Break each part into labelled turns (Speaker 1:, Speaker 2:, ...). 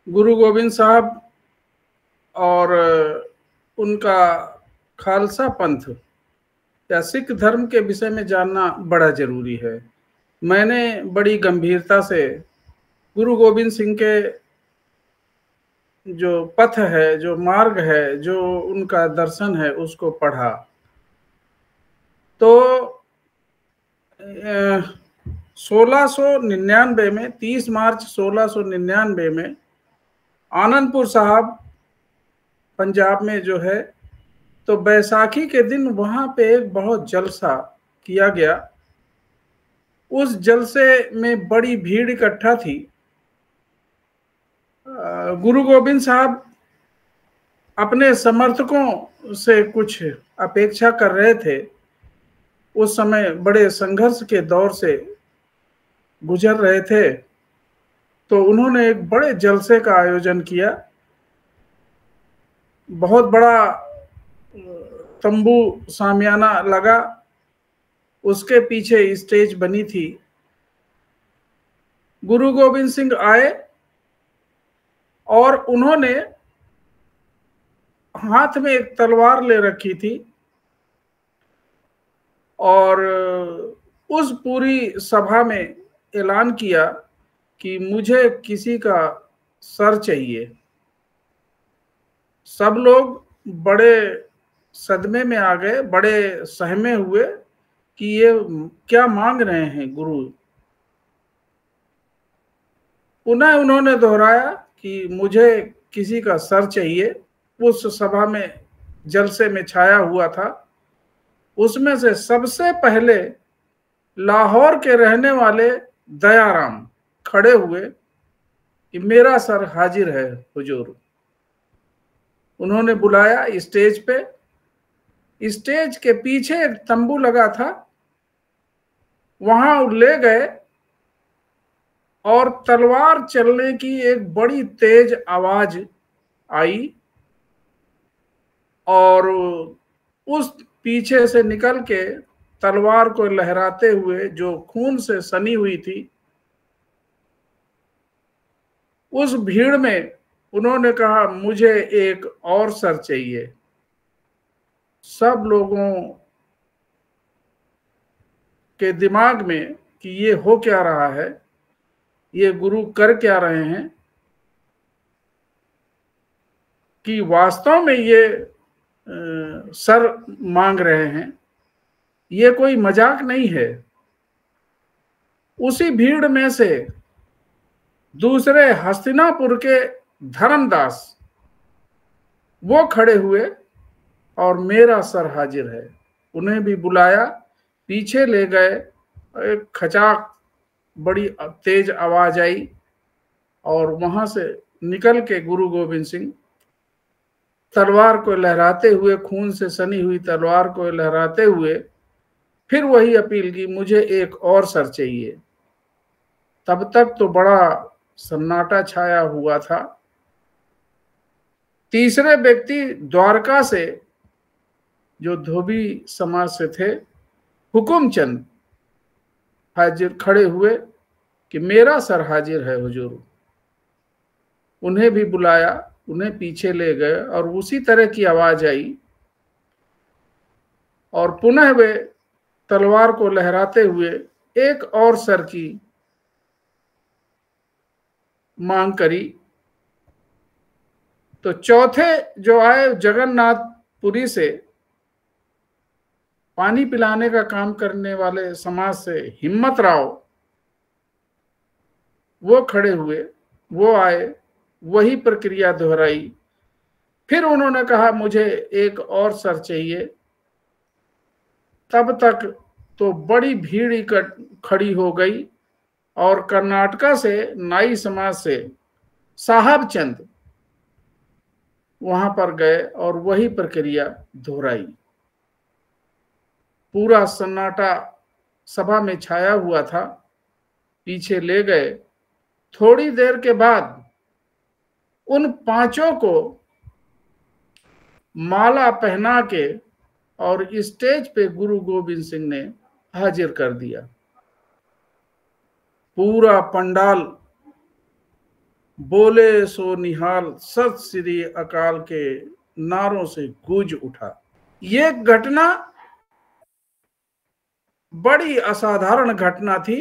Speaker 1: गुरु गोविंद साहब और उनका खालसा पंथ या सिख धर्म के विषय में जानना बड़ा जरूरी है। मैंने बड़ी गंभीरता से गुरु गोविंद सिंह के जो पथ है, जो मार्ग है, जो उनका दर्शन है, उसको पढ़ा तो 1699 में 30 मार्च 1699 में आनंदपुर साहब पंजाब में जो है, तो बैसाखी के दिन वहां पे एक बहुत जलसा किया गया। उस जलसे में बड़ी भीड़ इकट्ठा थी। गुरु गोविंद साहब अपने समर्थकों से कुछ अपेक्षा कर रहे थे। उस समय बड़े संघर्ष के दौर से गुजर रहे थे, तो उन्होंने एक बड़े जलसे का आयोजन किया। बहुत बड़ा तंबू सामियाना लगा, उसके पीछे स्टेज बनी थी। गुरु गोविंद सिंह आए और उन्होंने हाथ में एक तलवार ले रखी थी और उस पूरी सभा में ऐलान किया कि मुझे किसी का सर चाहिए। सब लोग बड़े सदमे में आ गए, बड़े सहमे हुए कि ये क्या मांग रहे हैं गुरु। पुनः उन्होंने दोहराया कि मुझे किसी का सर चाहिए। उस सभा में जलसे में छाया हुआ था। उसमें से सबसे पहले लाहौर के रहने वाले दयाराम खड़े हुए कि मेरा सर हाजिर है हुजूर। उन्होंने बुलाया स्टेज पे। स्टेज के पीछे एक तंबू लगा था, वहां ले गए और तलवार चलने की एक बड़ी तेज आवाज आई और उस पीछे से निकल के तलवार को लहराते हुए, जो खून से सनी हुई थी, उस भीड़ में उन्होंने कहा मुझे एक और सर चाहिए। सब लोगों के दिमाग में कि ये हो क्या रहा है, ये गुरु कर क्या रहे हैं, कि वास्तव में ये सर मांग रहे हैं, ये कोई मजाक नहीं है। उसी भीड़ में से दूसरे हस्तिनापुर के धर्मदास वो खड़े हुए और मेरा सर हाजिर है। उन्हें भी बुलाया, पीछे ले गए। एक खचाक बड़ी तेज आवाज आई और वहां से निकल के गुरु गोविंद सिंह तलवार को लहराते हुए, खून से सनी हुई तलवार को लहराते हुए फिर वही अपील की मुझे एक और सर चाहिए। तब तक तो बड़ा सन्नाटा छाया हुआ था। तीसरे व्यक्ति द्वारका से, जो धोबी समाज से थे, हुकुमचंद हाजिर खड़े हुए कि मेरा सर हाजिर है हुजूर। उन्हें भी बुलाया, उन्हें पीछे ले गए और उसी तरह की आवाज आई और पुनः वे तलवार को लहराते हुए एक और सर की मांग करी। तो चौथे जो आए जगन्नाथपुरी से, पानी पिलाने का काम करने वाले समाज से हिम्मत राव, वो खड़े हुए, वो आए, वही प्रक्रिया दोहराई। फिर उन्होंने कहा मुझे एक और सर चाहिए। तब तक तो बड़ी भीड़ खड़ी हो गई और कर्नाटका से नाई समाज से साहब चंद वहां पर गए और वही प्रक्रिया दोहराई। पूरा सन्नाटा सभा में छाया हुआ था, पीछे ले गए। थोड़ी देर के बाद उन पांचों को माला पहना के और स्टेज पे गुरु गोविंद सिंह ने हाजिर कर दिया। पूरा पंडाल बोले सो निहाल सत श्री अकाल के नारों से गूंज उठा। ये घटना बड़ी असाधारण घटना थी।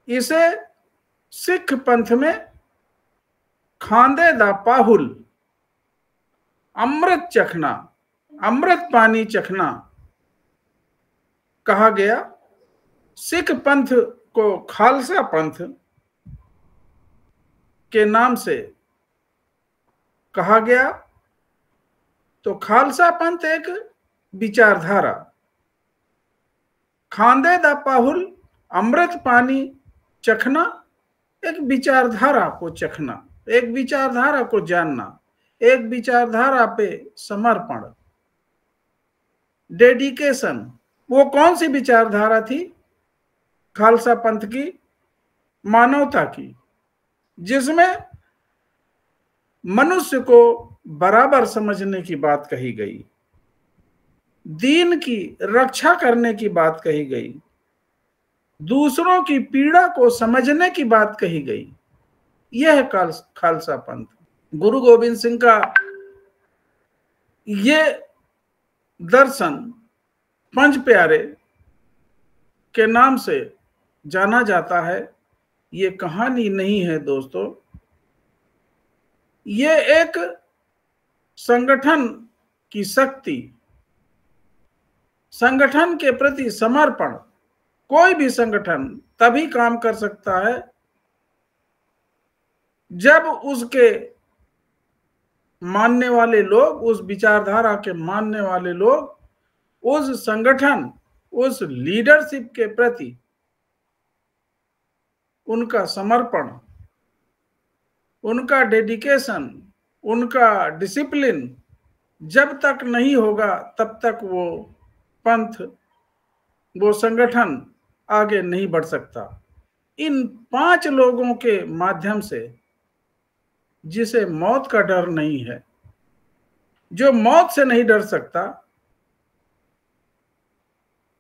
Speaker 1: इसे सिख पंथ में खांदे दा पाहुल, अमृत चखना, अमृत पानी चखना कहा गया। सिख पंथ को खालसा पंथ के नाम से कहा गया। तो खालसा पंथ एक विचारधारा, खांदे दा पाहुल, अमृत पानी चखना, एक विचारधारा को चखना, एक विचारधारा को जानना, एक विचारधारा पे समर्पण, डेडिकेशन। वो कौन सी विचारधारा थी? खालसा पंथ की, मानवता की, जिसमें मनुष्य को बराबर समझने की बात कही गई, दीन की रक्षा करने की बात कही गई, दूसरों की पीड़ा को समझने की बात कही गई। यह है खालसा पंथ। गुरु गोविंद सिंह का ये दर्शन पंच प्यारे के नाम से जाना जाता है। ये कहानी नहीं है दोस्तों, ये एक संगठन की शक्ति, संगठन के प्रति समर्पण। कोई भी संगठन तभी काम कर सकता है जब उसके मानने वाले लोग, उस विचारधारा के मानने वाले लोग उस संगठन, उस लीडरशिप के प्रति उनका समर्पण, उनका डेडिकेशन, उनका डिसिप्लिन जब तक नहीं होगा तब तक वो पंथ, वो संगठन आगे नहीं बढ़ सकता। इन 5 लोगों के माध्यम से, जिसे मौत का डर नहीं है, जो मौत से नहीं डर सकता,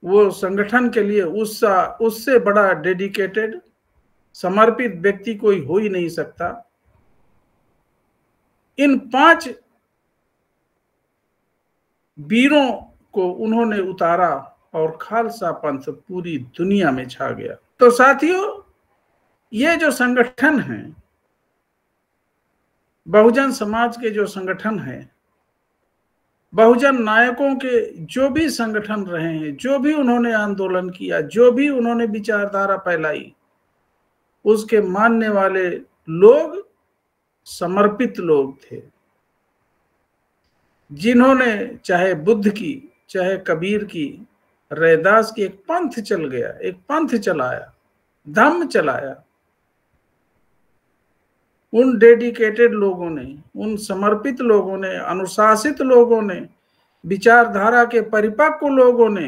Speaker 1: वो संगठन के लिए उससे बड़ा डेडिकेटेड, समर्पित व्यक्ति कोई हो ही नहीं सकता। इन 5 वीरों को उन्होंने उतारा और खालसा पंथ पूरी दुनिया में छा गया। तो साथियों, ये जो संगठन है, बहुजन समाज के जो संगठन है, बहुजन नायकों के जो भी संगठन रहे हैं, जो भी उन्होंने आंदोलन किया, जो भी उन्होंने विचारधारा फैलाई, उसके मानने वाले लोग समर्पित लोग थे, जिन्होंने चाहे बुद्ध की, चाहे कबीर की, रैदास की, एक पंथ चल गया, एक पंथ चलाया, धम्म चलाया। उन डेडिकेटेड लोगों ने, उन समर्पित लोगों ने, अनुशासित लोगों ने, विचारधारा के परिपक्व लोगों ने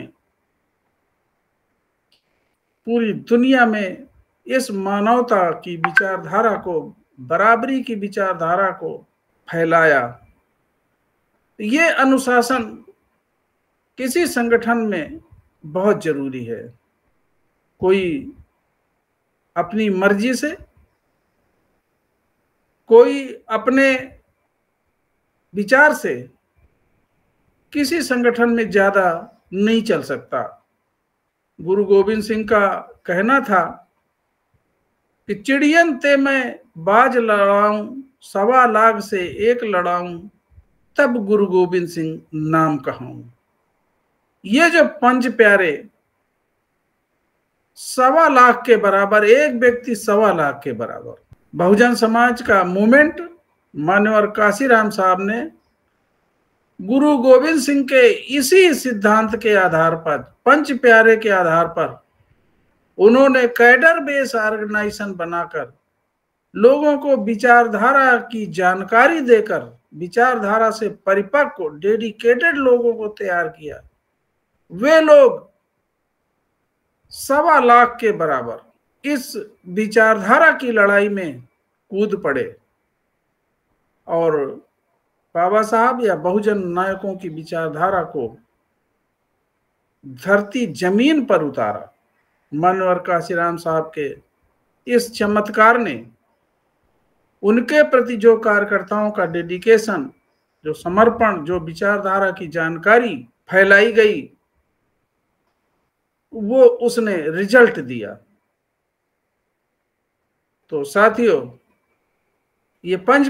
Speaker 1: पूरी दुनिया में इस मानवता की विचारधारा को, बराबरी की विचारधारा को फैलाया। ये अनुशासन किसी संगठन में बहुत जरूरी है। कोई अपनी मर्जी से, कोई अपने विचार से किसी संगठन में ज्यादा नहीं चल सकता। गुरु गोविंद सिंह का कहना था कि चिड़ियन ते मैं बाज लड़ाऊं, 1.25 लाख से एक लड़ाऊं, तब गुरु गोविंद सिंह नाम कहूं। ये जो पंच प्यारे 1.25 लाख के बराबर, एक व्यक्ति 1.25 लाख के बराबर, बहुजन समाज का मूवमेंट मान्यवर काशीराम साहब ने गुरु गोविंद सिंह के इसी सिद्धांत के आधार पर, पंच प्यारे के आधार पर, उन्होंने कैडर बेस ऑर्गेनाइजेशन बनाकर लोगों को विचारधारा की जानकारी देकर, विचारधारा से परिपक्व डेडिकेटेड लोगों को तैयार किया। वे लोग 1.25 लाख के बराबर इस विचारधारा की लड़ाई में कूद पड़े और बाबा साहब या बहुजन नायकों की विचारधारा को धरती जमीन पर उतारा। मान्यवर काशीराम साहब के इस चमत्कार ने उनके प्रति जो कार्यकर्ताओं का डेडिकेशन, जो समर्पण, जो विचारधारा की जानकारी फैलाई गई, वो उसने रिजल्ट दिया। तो साथियों, ये पंच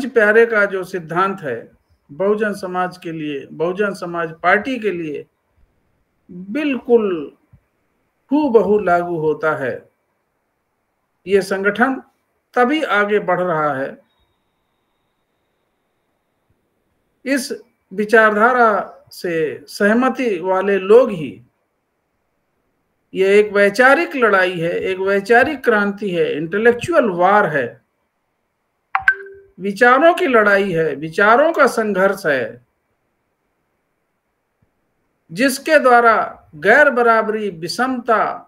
Speaker 1: प्यारे का जो सिद्धांत है बहुजन समाज के लिए, बहुजन समाज पार्टी के लिए बिल्कुल हूबहू लागू होता है। ये संगठन तभी आगे बढ़ रहा है, इस विचारधारा से सहमति वाले लोग ही, ये एक वैचारिक लड़ाई है, एक वैचारिक क्रांति है, इंटेलेक्चुअल वार है, विचारों की लड़ाई है, विचारों का संघर्ष है, जिसके द्वारा गैर बराबरी, विषमता,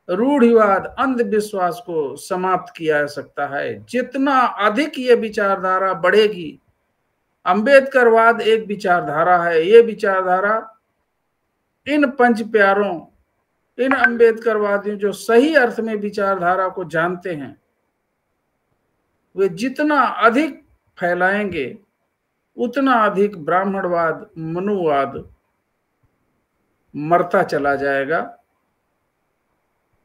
Speaker 1: रूढ़िवाद, अंधविश्वास को समाप्त किया जा सकता है। जितना अधिक ये विचारधारा बढ़ेगी, अंबेडकरवाद एक विचारधारा है, ये विचारधारा इन पंच प्यारों, इन अंबेडकरवादियों जो सही अर्थ में विचारधारा को जानते हैं, वे जितना अधिक फैलाएंगे उतना अधिक ब्राह्मणवाद, मनुवाद मरता चला जाएगा,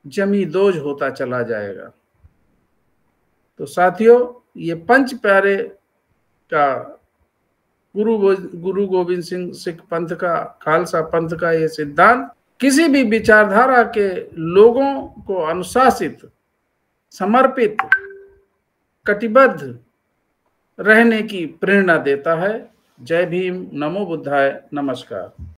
Speaker 1: जमींदोज होता चला जाएगा। तो साथियों, ये पंच प्यारे का गुरु गोविंद सिंह सिख पंथ का, खालसा पंथ का ये सिद्धांत किसी भी विचारधारा के लोगों को अनुशासित, समर्पित, कटिबद्ध रहने की प्रेरणा देता है। जय भीम, नमो बुद्धाय, नमस्कार।